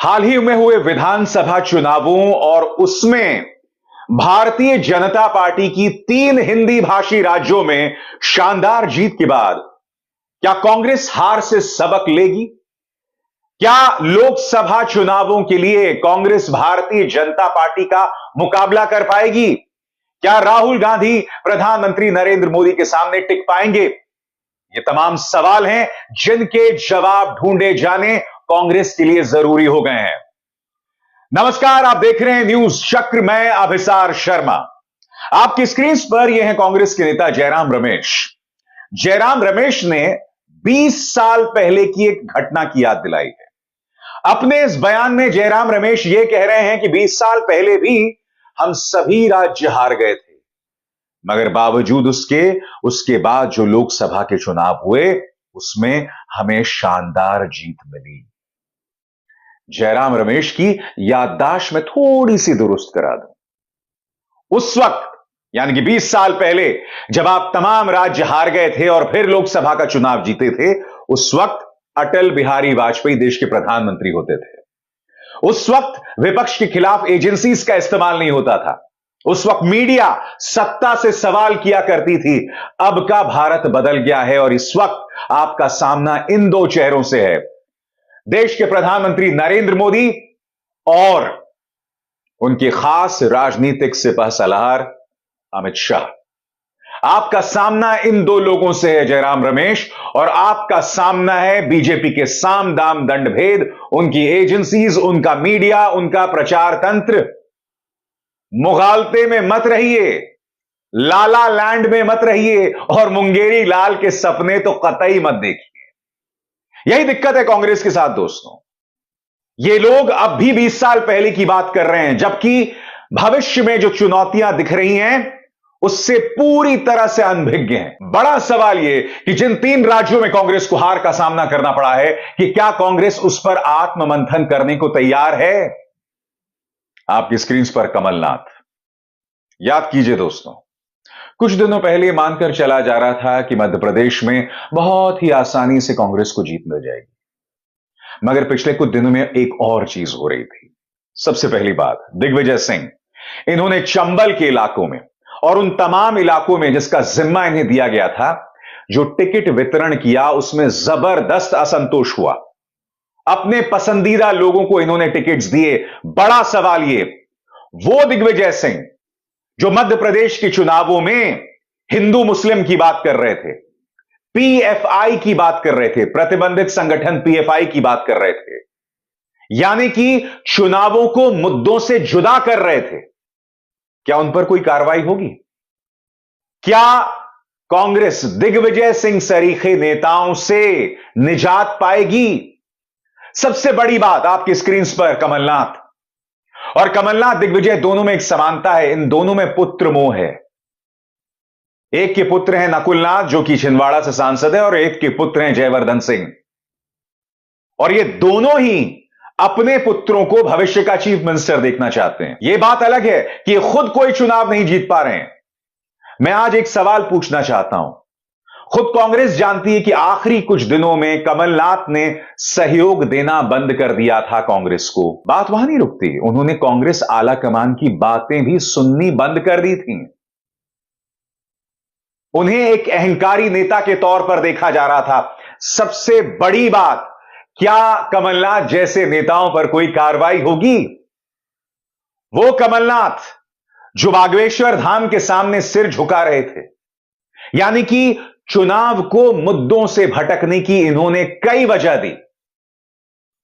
हाल ही में हुए विधानसभा चुनावों और उसमें भारतीय जनता पार्टी की 3 हिंदी भाषी राज्यों में शानदार जीत के बाद क्या कांग्रेस हार से सबक लेगी? क्या लोकसभा चुनावों के लिए कांग्रेस भारतीय जनता पार्टी का मुकाबला कर पाएगी? क्या राहुल गांधी प्रधानमंत्री नरेंद्र मोदी के सामने टिक पाएंगे? ये तमाम सवाल हैं जिनके जवाब ढूंढे जाने कांग्रेस के लिए जरूरी हो गए हैं। नमस्कार, आप देख रहे हैं न्यूज चक्र। मैं अभिसार शर्मा। आपकी स्क्रीन पर यह है कांग्रेस के नेता जयराम रमेश। जयराम रमेश ने 20 साल पहले की एक घटना की याद दिलाई है। अपने इस बयान में जयराम रमेश यह कह रहे हैं कि 20 साल पहले भी हम सभी राज्य हार गए थे, मगर बावजूद उसके बाद जो लोकसभा के चुनाव हुए उसमें हमें शानदार जीत मिली। जयराम रमेश की याददाश्त में थोड़ी सी दुरुस्त करा दूं। उस वक्त यानी कि 20 साल पहले जब आप तमाम राज्य हार गए थे और फिर लोकसभा का चुनाव जीते थे, उस वक्त अटल बिहारी वाजपेयी देश के प्रधानमंत्री होते थे। उस वक्त विपक्ष के खिलाफ एजेंसीज का इस्तेमाल नहीं होता था। उस वक्त मीडिया सत्ता से सवाल किया करती थी। अब का भारत बदल गया है और इस वक्त आपका सामना इन दो चेहरों से है, देश के प्रधानमंत्री नरेंद्र मोदी और उनके खास राजनीतिक सिपह सलाहकार अमित शाह। आपका सामना इन दो लोगों से है जयराम रमेश, और आपका सामना है बीजेपी के साम दाम दंड भेद, उनकी एजेंसीज, उनका मीडिया, उनका प्रचार तंत्र। मुगालते में मत रहिए, लाला लैंड में मत रहिए और मुंगेरी लाल के सपने तो कतई मत देखिए। यही दिक्कत है कांग्रेस के साथ दोस्तों। ये लोग अब भी 20 साल पहले की बात कर रहे हैं, जबकि भविष्य में जो चुनौतियां दिख रही हैं उससे पूरी तरह से अनभिज्ञ हैं। बड़ा सवाल यह कि जिन 3 राज्यों में कांग्रेस को हार का सामना करना पड़ा है, कि क्या कांग्रेस उस पर आत्ममंथन करने को तैयार है? आपकी स्क्रीन पर कमलनाथ। याद कीजिए दोस्तों, कुछ दिनों पहले मानकर चला जा रहा था कि मध्य प्रदेश में बहुत ही आसानी से कांग्रेस को जीत मिल जाएगी, मगर पिछले कुछ दिनों में एक और चीज हो रही थी। सबसे पहली बात, दिग्विजय सिंह, इन्होंने चंबल के इलाकों में और उन तमाम इलाकों में जिसका जिम्मा इन्हें दिया गया था, जो टिकट वितरण किया उसमें जबरदस्त असंतोष हुआ। अपने पसंदीदा लोगों को इन्होंने टिकट्स दिए। बड़ा सवाल ये, वो दिग्विजय सिंह जो मध्य प्रदेश के चुनावों में हिंदू मुस्लिम की बात कर रहे थे, पीएफआई की बात कर रहे थे, प्रतिबंधित संगठन पीएफआई की बात कर रहे थे, यानी कि चुनावों को मुद्दों से जुदा कर रहे थे, क्या उन पर कोई कार्रवाई होगी? क्या कांग्रेस दिग्विजय सिंह सरीखे नेताओं से निजात पाएगी? सबसे बड़ी बात, आपकी स्क्रीन पर कमलनाथ। और कमलनाथ दिग्विजय दोनों में एक समानता है, इन दोनों में पुत्र मोह है। एक के पुत्र हैं नकुलनाथ जो कि छिंदवाड़ा से सांसद है, और एक के पुत्र हैं जयवर्धन सिंह, और ये दोनों ही अपने पुत्रों को भविष्य का चीफ मिनिस्टर देखना चाहते हैं। यह बात अलग है कि खुद कोई चुनाव नहीं जीत पा रहे हैं। मैं आज एक सवाल पूछना चाहता हूं। खुद कांग्रेस जानती है कि आखिरी कुछ दिनों में कमलनाथ ने सहयोग देना बंद कर दिया था कांग्रेस को। बात वहां नहीं रुकती, उन्होंने कांग्रेस आला कमान की बातें भी सुननी बंद कर दी थी। उन्हें एक अहंकारी नेता के तौर पर देखा जा रहा था। सबसे बड़ी बात, क्या कमलनाथ जैसे नेताओं पर कोई कार्रवाई होगी? वो कमलनाथ जो बागेश्वर धाम के सामने सिर झुका रहे थे, यानी कि चुनाव को मुद्दों से भटकने की इन्होंने कई वजह दी।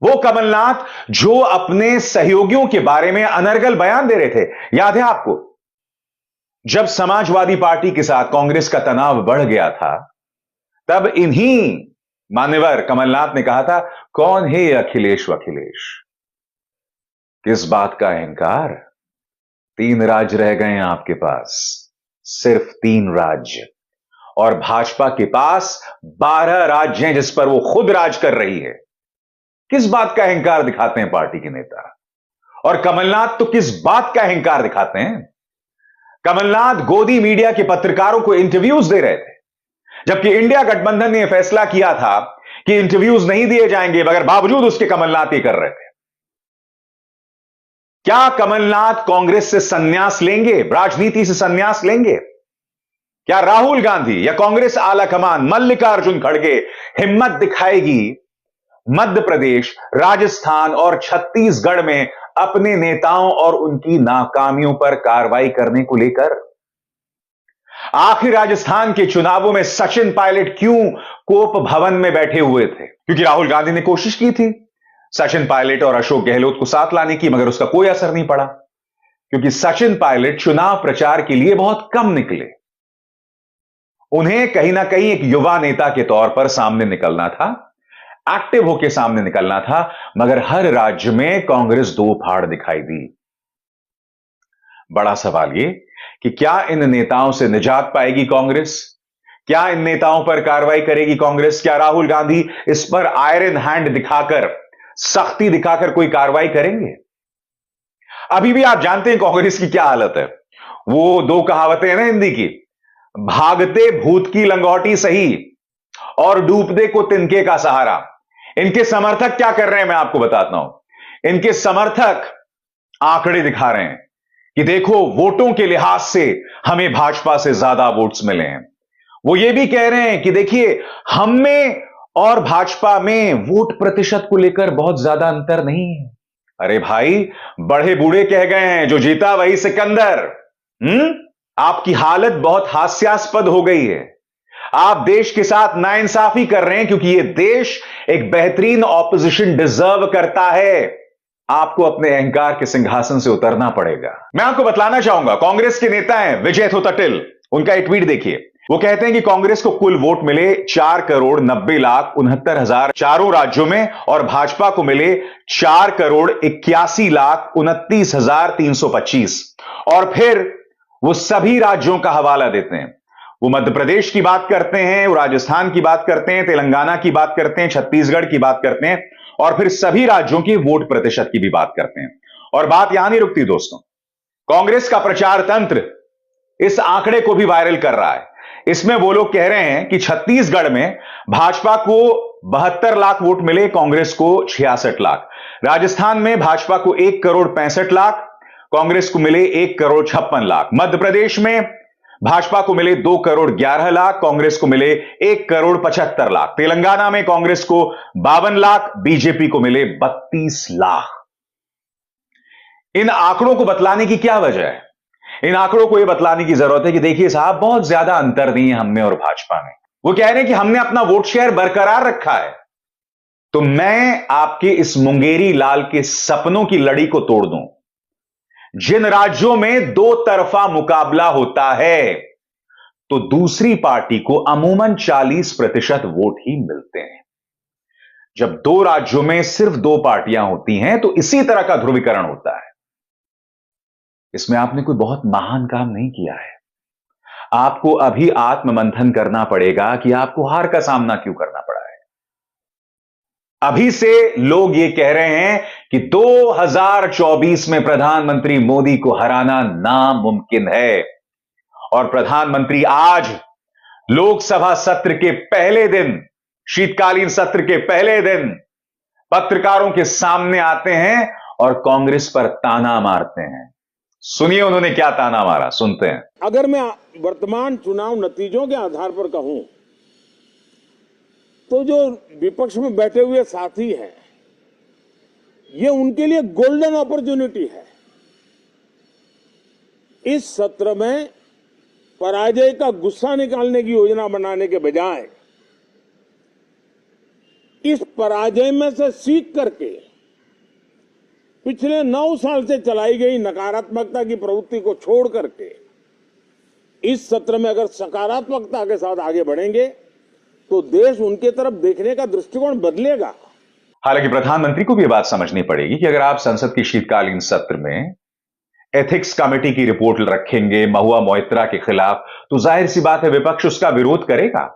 वो कमलनाथ जो अपने सहयोगियों के बारे में अनर्गल बयान दे रहे थे। याद है आपको, जब समाजवादी पार्टी के साथ कांग्रेस का तनाव बढ़ गया था, तब इन्हीं मान्यवर कमलनाथ ने कहा था, कौन है ये अखिलेश वखिलेश? किस बात का अहंकार? 3 राज्य रह गए हैं आपके पास, सिर्फ 3 राज्य, और भाजपा के पास 12 राज्य हैं जिस पर वो खुद राज कर रही है। किस बात का अहंकार दिखाते हैं पार्टी के नेता? और कमलनाथ तो किस बात का अहंकार दिखाते हैं? कमलनाथ गोदी मीडिया के पत्रकारों को इंटरव्यूज दे रहे थे, जबकि इंडिया गठबंधन ने यह फैसला किया था कि इंटरव्यूज नहीं दिए जाएंगे, मगर बावजूद उसके कमलनाथ ये कर रहे थे। क्या कमलनाथ कांग्रेस से संन्यास लेंगे, राजनीति से संन्यास लेंगे? क्या राहुल गांधी या कांग्रेस आलाकमान मल्लिकार्जुन खड़गे हिम्मत दिखाएगी मध्य प्रदेश, राजस्थान और छत्तीसगढ़ में अपने नेताओं और उनकी नाकामियों पर कार्रवाई करने को लेकर? आखिर राजस्थान के चुनावों में सचिन पायलट क्यों कोप भवन में बैठे हुए थे? क्योंकि राहुल गांधी ने कोशिश की थी सचिन पायलट और अशोक गहलोत को साथ लाने की, मगर उसका कोई असर नहीं पड़ा, क्योंकि सचिन पायलट चुनाव प्रचार के लिए बहुत कम निकले। उन्हें कहीं ना कहीं एक युवा नेता के तौर पर सामने निकलना था, एक्टिव होकर सामने निकलना था, मगर हर राज्य में कांग्रेस दो फाड़ दिखाई दी। बड़ा सवाल यह कि क्या इन नेताओं से निजात पाएगी कांग्रेस? क्या इन नेताओं पर कार्रवाई करेगी कांग्रेस? क्या राहुल गांधी इस पर आयरन हैंड दिखाकर, सख्ती दिखाकर कोई कार्रवाई करेंगे? अभी भी आप जानते हैं कांग्रेस की क्या हालत है। वो दो कहावतें हैं ना हिंदी की, भागते भूत की लंगोटी सही और डूबते को तिनके का सहारा। इनके समर्थक क्या कर रहे हैं मैं आपको बताता हूं। इनके समर्थक आंकड़े दिखा रहे हैं कि देखो वोटों के लिहाज से हमें भाजपा से ज्यादा वोट्स मिले हैं। वो ये भी कह रहे हैं कि देखिए हम में और भाजपा में वोट प्रतिशत को लेकर बहुत ज्यादा अंतर नहीं है। अरे भाई, बड़े बूढ़े कह गए हैं जो जीता वही सिकंदर। आपकी हालत बहुत हास्यास्पद हो गई है। आप देश के साथ नाइंसाफी कर रहे हैं, क्योंकि यह देश एक बेहतरीन ऑपोजिशन डिजर्व करता है। आपको अपने अहंकार के सिंहासन से उतरना पड़ेगा। मैं आपको बतलाना चाहूंगा, कांग्रेस के नेता हैं विजय थोताटिल, उनका एक ट्वीट देखिए। वो कहते हैं कि कांग्रेस को कुल वोट मिले 4,90,69,000 चारों राज्यों में, और भाजपा को मिले 4,81,29,325। और फिर वो सभी राज्यों का हवाला देते हैं। वो मध्य प्रदेश की बात करते हैं, वो राजस्थान की बात करते हैं, तेलंगाना की बात करते हैं, छत्तीसगढ़ की बात करते हैं, और फिर सभी राज्यों के वोट प्रतिशत की भी बात करते हैं। और बात यहां नहीं रुकती दोस्तों, कांग्रेस का प्रचार तंत्र इस आंकड़े को भी वायरल कर रहा है। इसमें वो लोग कह रहे हैं कि छत्तीसगढ़ में भाजपा को 72 लाख वोट मिले, कांग्रेस को 66 लाख। राजस्थान में भाजपा को 1,65,00,000, कांग्रेस को मिले 1,56,00,000। मध्य प्रदेश में भाजपा को मिले 2,11,00,000, कांग्रेस को मिले 1,75,00,000। तेलंगाना में कांग्रेस को 52 लाख, बीजेपी को मिले 32 लाख। इन आंकड़ों को बतलाने की क्या वजह है? इन आंकड़ों को यह बतलाने की जरूरत है कि देखिए साहब, बहुत ज्यादा अंतर नहीं है हम में और भाजपा में। वो कह रहे हैं कि हमने अपना वोट शेयर बरकरार रखा है। तो मैं आपके इस मुंगेरी लाल के सपनों की लड़ी को तोड़ दूं। जिन राज्यों में दो तरफा मुकाबला होता है तो दूसरी पार्टी को अमूमन 40% वोट ही मिलते हैं। जब दो राज्यों में सिर्फ दो पार्टियां होती हैं तो इसी तरह का ध्रुवीकरण होता है। इसमें आपने कोई बहुत महान काम नहीं किया है। आपको अभी आत्ममंथन करना पड़ेगा कि आपको हार का सामना क्यों करना पड़ा है। अभी से लोग ये कह रहे हैं कि 2024 में प्रधानमंत्री मोदी को हराना नामुमकिन है। और प्रधानमंत्री आज लोकसभा सत्र के पहले दिन, शीतकालीन सत्र के पहले दिन पत्रकारों के सामने आते हैं और कांग्रेस पर ताना मारते हैं। सुनिए उन्होंने क्या ताना मारा, सुनते हैं। अगर मैं वर्तमान चुनाव नतीजों के आधार पर कहूं तो जो विपक्ष में बैठे हुए साथी हैं, ये उनके लिए गोल्डन अपॉर्चुनिटी है। इस सत्र में पराजय का गुस्सा निकालने की योजना बनाने के बजाय इस पराजय में से सीख करके पिछले 9 साल से चलाई गई नकारात्मकता की प्रवृत्ति को छोड़ करके इस सत्र में अगर सकारात्मकता के साथ आगे बढ़ेंगे तो देश उनके तरफ देखने का दृष्टिकोण बदलेगा। हालांकि प्रधानमंत्री को भी यह बात समझनी पड़ेगी कि अगर आप संसद की शीतकालीन सत्र में एथिक्स कमेटी की रिपोर्ट रखेंगे महुआ मोइत्रा के खिलाफ, तो जाहिर सी बात है विपक्ष उसका विरोध करेगा।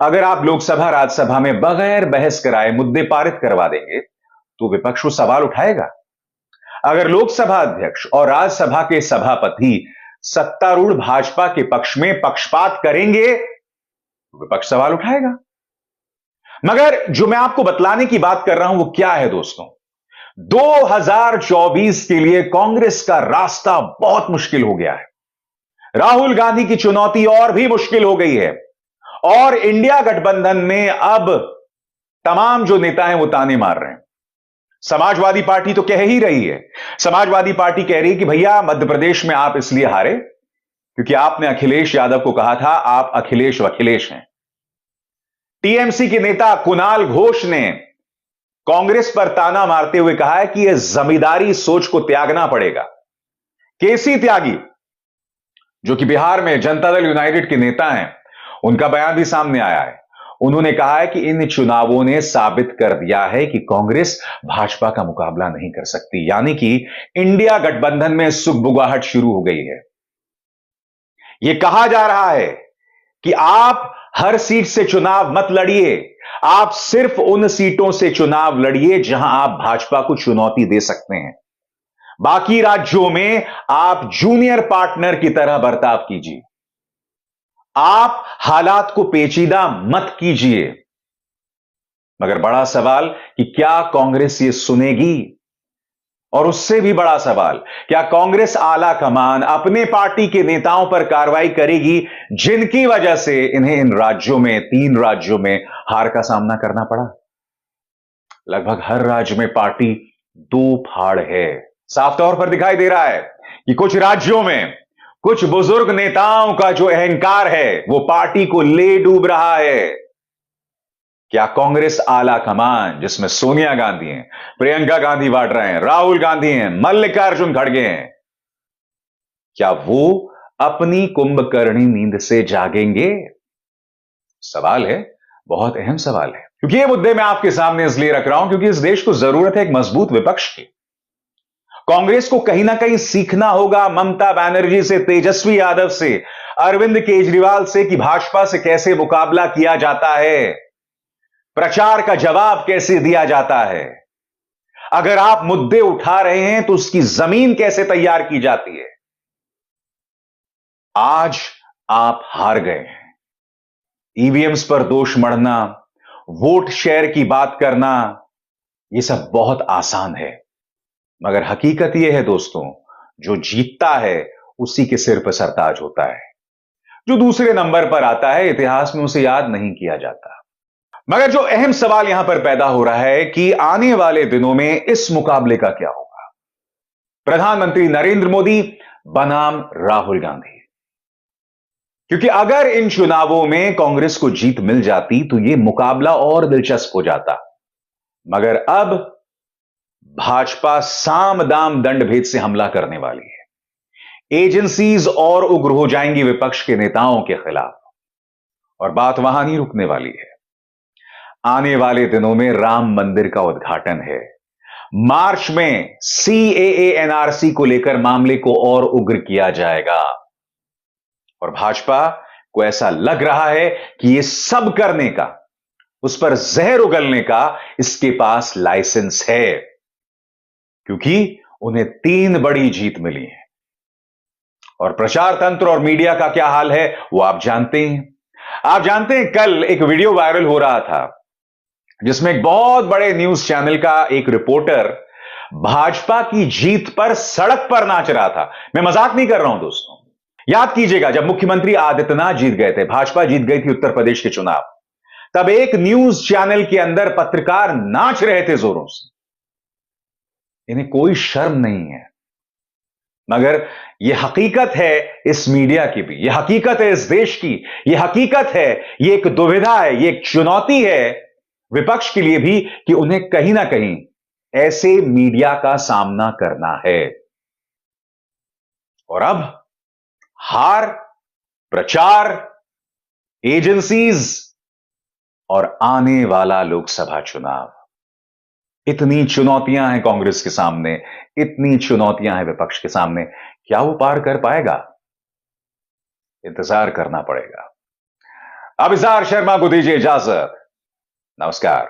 अगर आप लोकसभा राज्यसभा में बगैर बहस कराए मुद्दे पारित करवा देंगे तो विपक्ष वो सवाल उठाएगा। अगर लोकसभा अध्यक्ष और राज्यसभा के सभापति सत्तारूढ़ भाजपा के पक्ष में पक्षपात करेंगे तो विपक्ष सवाल उठाएगा। मगर जो मैं आपको बतलाने की बात कर रहा हूं वो क्या है दोस्तों, 2024 के लिए कांग्रेस का रास्ता बहुत मुश्किल हो गया है। राहुल गांधी की चुनौती और भी मुश्किल हो गई है और इंडिया गठबंधन में अब तमाम जो नेता हैं वो ताने मार रहे हैं। समाजवादी पार्टी तो कह ही रही है, समाजवादी पार्टी कह रही है कि भैया मध्य प्रदेश में आप इसलिए हारे क्योंकि आपने अखिलेश यादव को कहा था आप अखिलेश वखिलेश हैं। टीएमसी के नेता कुणाल घोष ने कांग्रेस पर ताना मारते हुए कहा है कि यह जमींदारी सोच को त्यागना पड़ेगा। केसी त्यागी जो कि बिहार में जनता दल यूनाइटेड के नेता हैं, उनका बयान भी सामने आया है। उन्होंने कहा है कि इन चुनावों ने साबित कर दिया है कि कांग्रेस भाजपा का मुकाबला नहीं कर सकती, यानी कि इंडिया गठबंधन में सुगबुगाहट शुरू हो गई है। यह कहा जा रहा है कि आप हर सीट से चुनाव मत लड़िए, आप सिर्फ उन सीटों से चुनाव लड़िए जहां आप भाजपा को चुनौती दे सकते हैं। बाकी राज्यों में आप जूनियर पार्टनर की तरह बर्ताव कीजिए, आप हालात को पेचीदा मत कीजिए। मगर बड़ा सवाल कि क्या कांग्रेस ये सुनेगी? और उससे भी बड़ा सवाल, क्या कांग्रेस आला कमान अपने पार्टी के नेताओं पर कार्रवाई करेगी जिनकी वजह से इन्हें इन राज्यों में, 3 राज्यों में हार का सामना करना पड़ा? लगभग हर राज्य में पार्टी दो फाड़ है। साफ तौर पर दिखाई दे रहा है कि कुछ राज्यों में कुछ बुजुर्ग नेताओं का जो अहंकार है वो पार्टी को ले डूब रहा है। क्या कांग्रेस आला कमान, जिसमें सोनिया गांधी हैं, प्रियंका गांधी वाड्रा हैं, राहुल गांधी हैं, मल्लिकार्जुन खड़गे हैं, क्या वो अपनी कुंभकर्णी नींद से जागेंगे? सवाल है, बहुत अहम सवाल है। क्योंकि ये मुद्दे मैं आपके सामने इसलिए रख रहा हूं क्योंकि इस देश को जरूरत है एक मजबूत विपक्ष की। कांग्रेस को कहीं ना कहीं सीखना होगा ममता बनर्जी से, तेजस्वी यादव से, अरविंद केजरीवाल से कि भाजपा से कैसे मुकाबला किया जाता है, प्रचार का जवाब कैसे दिया जाता है। अगर आप मुद्दे उठा रहे हैं तो उसकी जमीन कैसे तैयार की जाती है। आज आप हार गए हैं। ईवीएम्स पर दोष मढ़ना, वोट शेयर की बात करना, यह सब बहुत आसान है, मगर हकीकत यह है दोस्तों, जो जीतता है उसी के सिर पर सरताज होता है। जो दूसरे नंबर पर आता है इतिहास में उसे याद नहीं किया जाता। मगर जो अहम सवाल यहां पर पैदा हो रहा है कि आने वाले दिनों में इस मुकाबले का क्या होगा। प्रधानमंत्री नरेंद्र मोदी बनाम राहुल गांधी, क्योंकि अगर इन चुनावों में कांग्रेस को जीत मिल जाती तो यह मुकाबला और दिलचस्प हो जाता। मगर अब भाजपा साम दाम दंड भेद से हमला करने वाली है। एजेंसीज और उग्र हो जाएंगी विपक्ष के नेताओं के खिलाफ, और बात वहां नहीं रुकने वाली है। आने वाले दिनों में राम मंदिर का उद्घाटन है। मार्च में सीएए एनआरसी को लेकर मामले को और उग्र किया जाएगा, और भाजपा को ऐसा लग रहा है कि यह सब करने का, उस पर जहर उगलने का इसके पास लाइसेंस है, क्योंकि उन्हें 3 बड़ी जीत मिली है। और प्रचार तंत्र और मीडिया का क्या हाल है वो आप जानते हैं। आप जानते हैं, कल एक वीडियो वायरल हो रहा था जिसमें एक बहुत बड़े न्यूज चैनल का एक रिपोर्टर भाजपा की जीत पर सड़क पर नाच रहा था। मैं मजाक नहीं कर रहा हूं दोस्तों। याद कीजिएगा, जब मुख्यमंत्री आदित्यनाथ जीत गए थे, भाजपा जीत गई थी उत्तर प्रदेश के चुनाव, तब एक न्यूज चैनल के अंदर पत्रकार नाच रहे थे जोरों से। इन्हें कोई शर्म नहीं है। मगर यह हकीकत है इस मीडिया की भी, यह हकीकत है इस देश की, यह हकीकत है, यह एक दुविधा है, यह एक चुनौती है विपक्ष के लिए भी कि उन्हें कहीं ना कहीं ऐसे मीडिया का सामना करना है। और अब हार, प्रचार, एजेंसीज और आने वाला लोकसभा चुनाव, इतनी चुनौतियां हैं कांग्रेस के सामने, इतनी चुनौतियां हैं विपक्ष के सामने। क्या वो पार कर पाएगा? इंतजार करना पड़ेगा। अभिसार शर्मा को दीजिए इजाजत। नमस्कार।